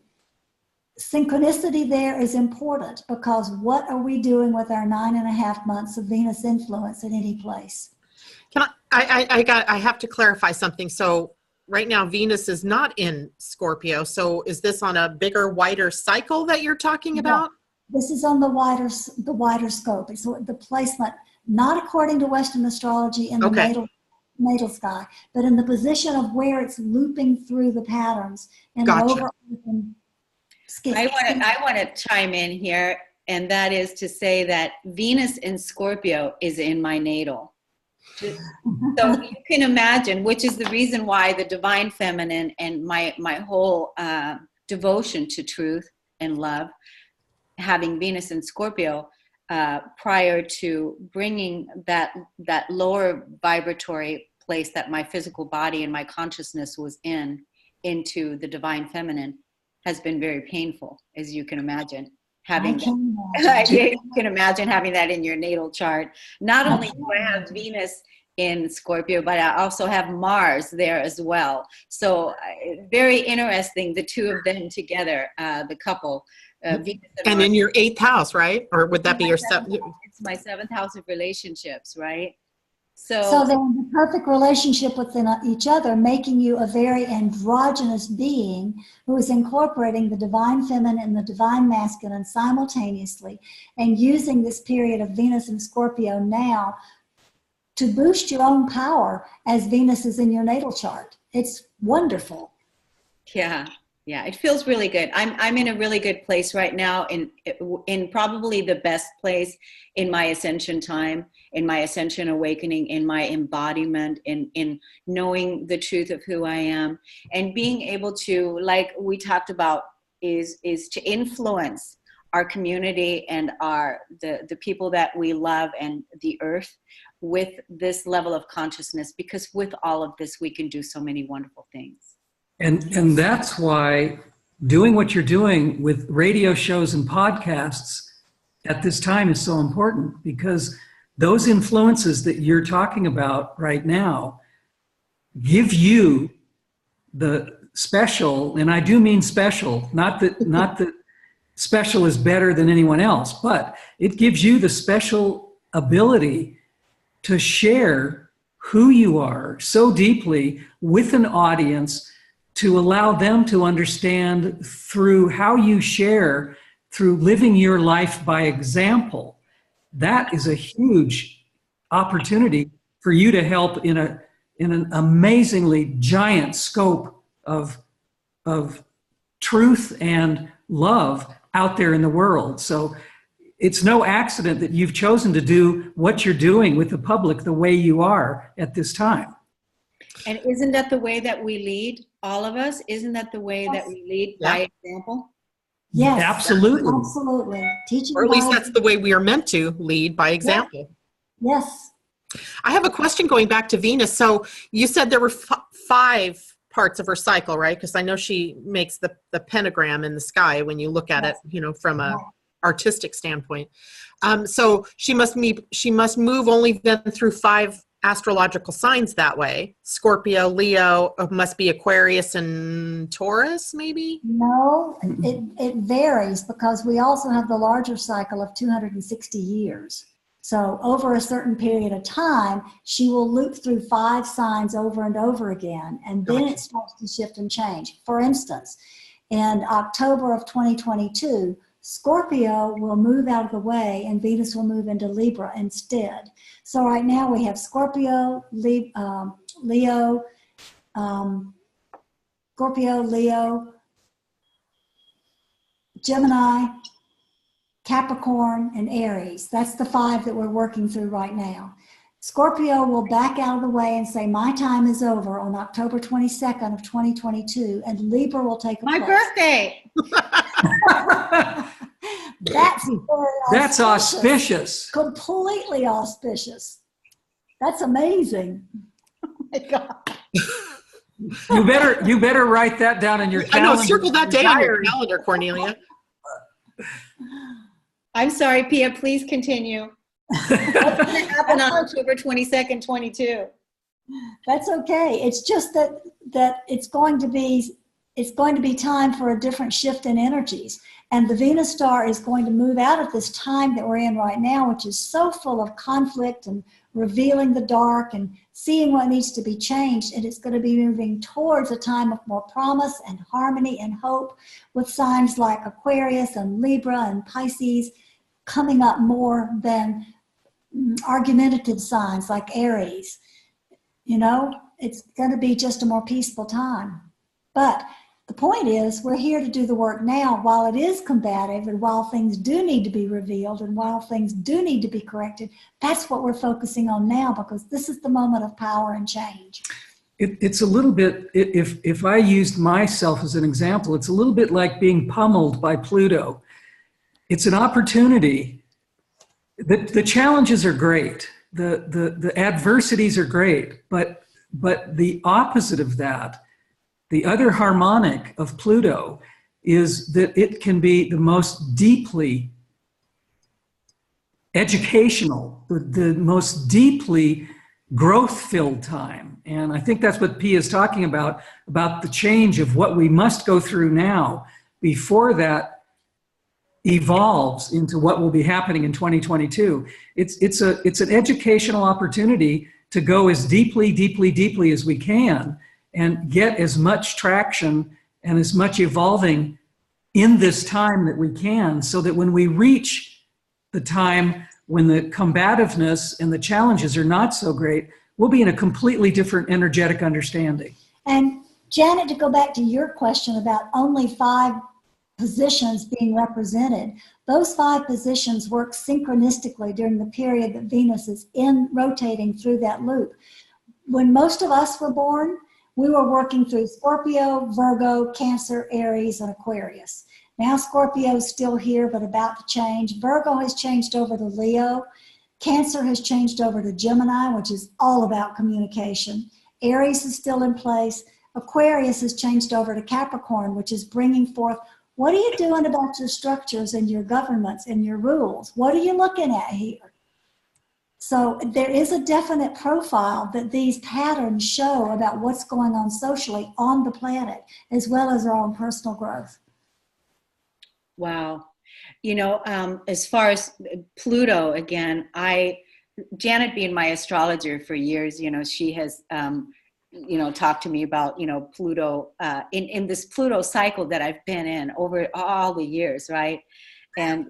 synchronicity there is important, because what are we doing with our 9.5 months of Venus influence in any place? Can I have to clarify something. So right now Venus is not in Scorpio. So is this on a bigger, wider cycle that you're talking about? This is on the wider scope. It's the placement, not according to Western astrology in the natal sky, but in the position of where it's looping through the patterns in an overarching scheme. I want to chime in here, and that is to say that Venus in Scorpio is in my natal. So you can imagine, which is the reason why the divine feminine and my whole devotion to truth and love, having Venus in Scorpio, prior to bringing that lower vibratory place that my physical body and my consciousness was into the divine feminine, has been very painful, as you can imagine. You can imagine having that in your natal chart. Not only do I have Venus in Scorpio, but I also have Mars there as well. So very interesting, the two of them together, the couple. Venus and in your 8th house, right? Or would that be your 7th? It's my 7th house of relationships, right? So they're in the perfect relationship within each other, making you a very androgynous being who is incorporating the divine feminine and the divine masculine simultaneously, and using this period of Venus and Scorpio now to boost your own power as Venus is in your natal chart. It's wonderful. Yeah, it feels really good. I'm in a really good place right now, in probably the best place in my ascension time, in my ascension awakening, in my embodiment, in knowing the truth of who I am, and being able to, like we talked about, is to influence our community and the people that we love and the earth with this level of consciousness, because with all of this we can do so many wonderful things. And that's why doing what you're doing with radio shows and podcasts at this time is so important, because those influences that you're talking about right now give you the special, and I do mean special, not that special is better than anyone else, but it gives you the special ability to share who you are so deeply with an audience, to allow them to understand through how you share, through living your life by example. That is a huge opportunity for you to help in an amazingly giant scope of truth and love out there in the world. So it's no accident that you've chosen to do what you're doing with the public the way you are at this time. And isn't that the way that we lead, all of us? Isn't that the way that we lead by example? Yes, absolutely. Absolutely. Teaching, or at least that's the way we are meant to lead, by example. Yes. I have a question going back to Venus. So you said there were 5 parts of her cycle, right? Because I know she makes the pentagram in the sky when you look at it, from a artistic standpoint. So she must move only then through 5 astrological signs that way. Scorpio, Leo, must be Aquarius and Taurus, maybe? No, it varies, because we also have the larger cycle of 260 years. So over a certain period of time, she will loop through 5 signs over and over again, and then it starts to shift and change. For instance, in October of 2022, Scorpio will move out of the way and Venus will move into Libra instead. So right now we have Scorpio, Leo, Gemini, Capricorn, and Aries. That's the 5 that we're working through right now. Scorpio will back out of the way and say, my time is over on October 22nd of 2022, and Libra will take a My place. birthday. That's auspicious. Completely auspicious. That's amazing. Oh my God. You better write that down in your calendar. I know, circle that day on your calendar, Cornelia. I'm sorry, Pia, please continue. What's going to happen on October 22nd, 22? That's okay. It's just that it's going to be time for a different shift in energies. And the Venus star is going to move out of this time that we're in right now, which is so full of conflict and revealing the dark and seeing what needs to be changed. And it's going to be moving towards a time of more promise and harmony and hope, with signs like Aquarius and Libra and Pisces coming up more than argumentative signs like Aries. You know, it's going to be just a more peaceful time. But the point is, we're here to do the work now while it is combative and while things do need to be revealed and while things do need to be corrected. That's what we're focusing on now, because this is the moment of power and change. It's a little bit, if I used myself as an example, it's a little bit like being pummeled by Pluto. It's an opportunity. The challenges are great. The adversities are great, but the opposite of that, the other harmonic of Pluto, is that it can be the most deeply educational, the most deeply growth-filled time. And I think that's what Pia is talking about the change of what we must go through now before that evolves into what will be happening in 2022. It's an educational opportunity to go as deeply as we can and get as much traction and as much evolving in this time that we can, so that when we reach the time when the combativeness and the challenges are not so great, we'll be in a completely different energetic understanding. And Janet, to go back to your question about only 5 positions being represented, those 5 positions work synchronistically during the period that Venus is rotating through that loop. When most of us were born, we were working through Scorpio, Virgo, Cancer, Aries, and Aquarius. Now Scorpio is still here, but about to change. Virgo has changed over to Leo. Cancer has changed over to Gemini, which is all about communication. Aries is still in place. Aquarius has changed over to Capricorn, which is bringing forth, what are you doing about your structures and your governments and your rules? What are you looking at here? So there is a definite profile that these patterns show about what's going on socially on the planet, as well as our own personal growth. Wow. You know, as far as Pluto, again, Janet being my astrologer for years, you know, she has, talked to me about, Pluto, in this Pluto cycle that I've been in over all the years, right? And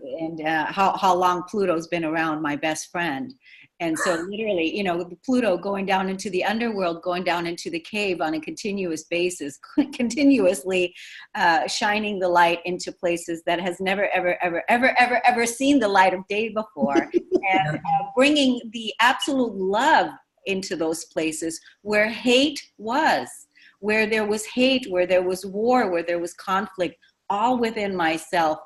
how long Pluto's been around, my best friend. And so literally, the Pluto going down into the underworld, going down into the cave on a continuous basis, continuously shining the light into places that has never, ever seen the light of day before. And bringing the absolute love into those places where hate was, where there was hate, where there was war, where there was conflict, all within myself,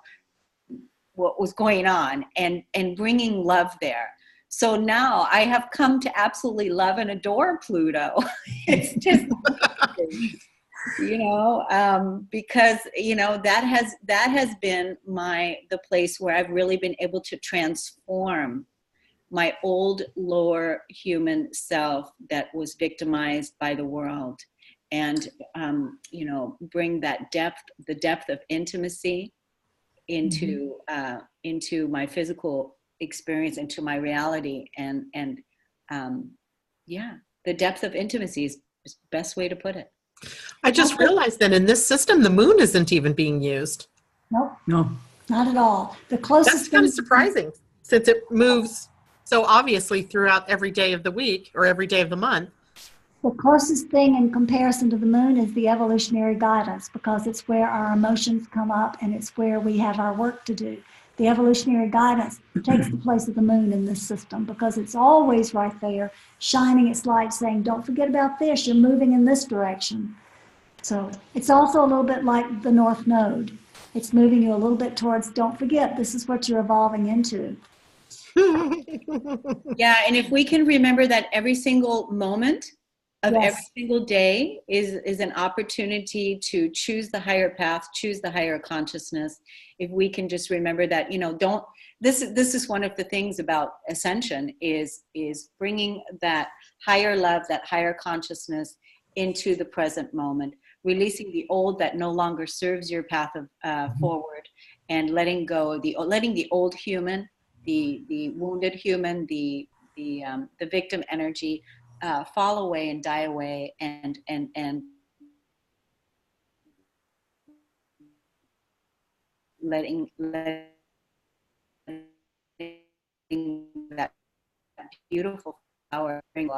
what was going on, and bringing love there. So now I have come to absolutely love and adore Pluto. It's just, because, that has been the place where I've really been able to transform my old lower human self that was victimized by the world, and, bring that the depth of intimacy into my physical experience, into my reality, and the depth of intimacy is the best way to put it. I just realized that in this system, the moon isn't even being used. Nope. No. Not at all. The That's closest kind thing, of surprising since it moves so obviously throughout every day of the week or every day of the month. the closest thing in comparison to the moon is the evolutionary guidance, because it's where our emotions come up and it's where we have our work to do. The evolutionary guidance takes the place of the moon in this system because it's always right there, shining its light, saying, don't forget about this, you're moving in this direction. So it's also a little bit like the North Node. It's moving you a little bit towards, don't forget, this is what you're evolving into. Yeah, and if we can remember that every single moment of Yes. every single day is an opportunity to choose the higher path, choose the higher consciousness. If we can just remember that, this is one of the things about Ascension is bringing that higher love, that higher consciousness into the present moment, releasing the old that no longer serves your path of forward, and letting go, letting the old human, the wounded human, the victim energy fall away and die away, and letting that beautiful flower If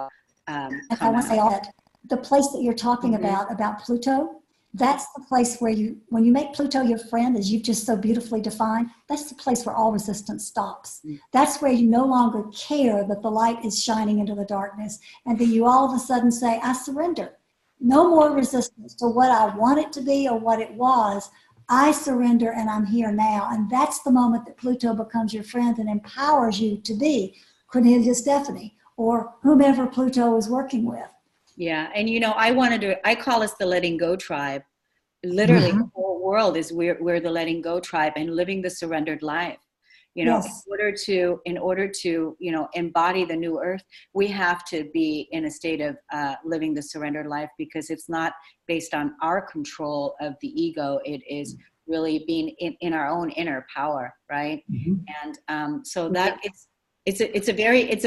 I want to say all that, the place that you're talking about Pluto, that's the place where when you make Pluto your friend, as you've just so beautifully defined, that's the place where all resistance stops. That's where you no longer care that the light is shining into the darkness, and then you all of a sudden say, I surrender. No more resistance to what I want it to be or what it was. I surrender and I'm here now. And that's the moment that Pluto becomes your friend and empowers you to be Cornelia Stephanie or whomever Pluto is working with. Yeah, and I call us the letting go tribe. Literally, the whole world is we're the letting go tribe and living the surrendered life. Yes. In order to embody the new earth, we have to be in a state of living the surrendered life, because it's not based on our control of the ego. It is really being in our own inner power, right? And so that it's a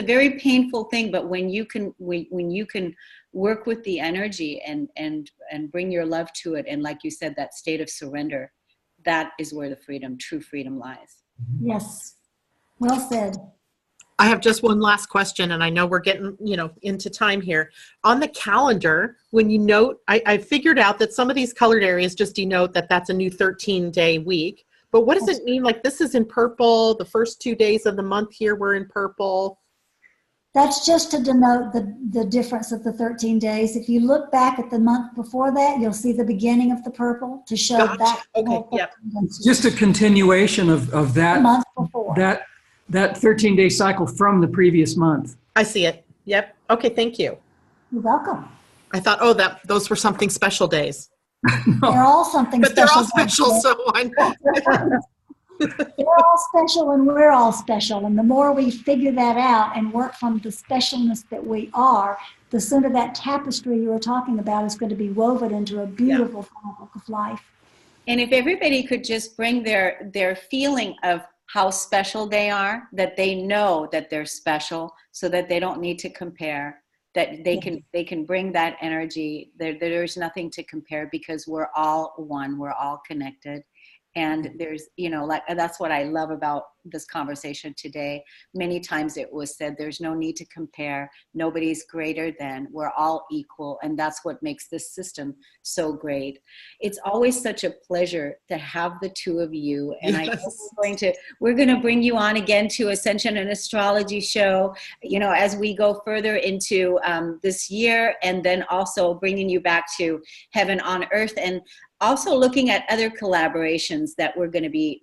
very painful thing, but when you can work with the energy and bring your love to it, and like you said, that state of surrender, that is where the true freedom lies. Yes. Well said. I have just one last question, and I know we're getting, into time here. On the calendar, when you note, I figured out that some of these colored areas just denote that that's a new 13-day week. But what does it mean? Like, this is in purple. The first 2 days of the month here were in purple. That's just to denote the difference of the 13 days. If you look back at the month before that, you'll see the beginning of the purple to show that. Okay, yep. It's just a continuation of that The month before. that 13-day cycle from the previous month. I see it. Yep. Okay, thank you. You're welcome. I thought, those were something special days. They're all something But special. they're all special, so They're all special and we're all special. And the more we figure that out and work from the specialness that we are, the sooner that tapestry you were talking about is going to be woven into a beautiful fabric of life. And if everybody could just bring their feeling of how special they are, that they know that they're special, so that they don't need to compare, that they can bring that energy. There's nothing to compare, because we're all one, we're all connected. And there's, that's what I love about this conversation today. Many times it was said, there's no need to compare. Nobody's greater than. We're all equal. And that's what makes this system so great. It's always such a pleasure to have the two of you. And I know we're going to bring you on again to Ascension and Astrology show, as we go further into this year, and then also bringing you back to Heaven on Earth, and also looking at other collaborations that we're going to be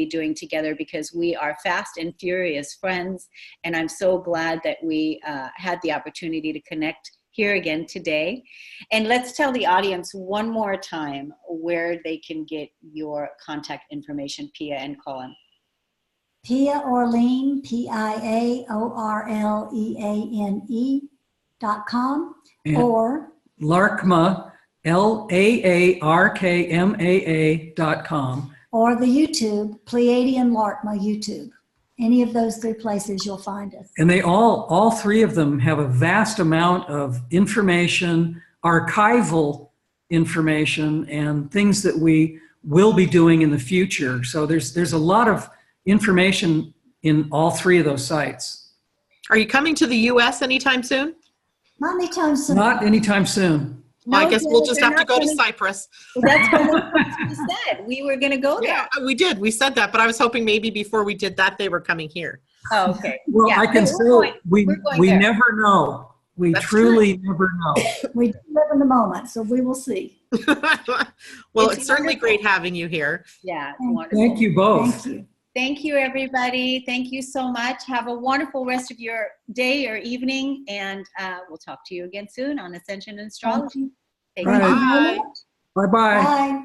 doing together, because we are fast and furious friends. And I'm so glad that we had the opportunity to connect here again today. And let's tell the audience one more time where they can get your contact information, Pia and Colin. Pia Orleane, PIAORLEANE.com, or Larkma, LAARKMAA.com. Or the YouTube, Pleiadian Larkma YouTube. Any of those three places you'll find us. And they all three of them have a vast amount of information, archival information, and things that we will be doing in the future. So there's a lot of information in all three of those sites. Are you coming to the U.S. anytime soon? Not anytime soon. Not anytime soon. Well, I guess we'll Dennis, just they're have to not go to coming- Cyprus. That's what we said. We were going to go there. Yeah, we did. We said that, but I was hoping maybe before we did that, they were coming here. Oh, okay. Well, Yeah, I can we're say going- we we're going we there. never know. We That's truly never know. We do live in the moment, so we will see. Well, It's it's certainly wonderful. great having you here. Yeah, it's Thank you. wonderful. Thank you both. Thank you. Thank you, everybody. Thank you so much. Have a wonderful rest of your day or evening, and we'll talk to you again soon on Ascension and Astrology. Take Right. care. Thank you very Bye. much. Bye-bye. Bye.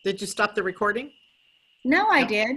Did you stop the recording? No, I Yep. did.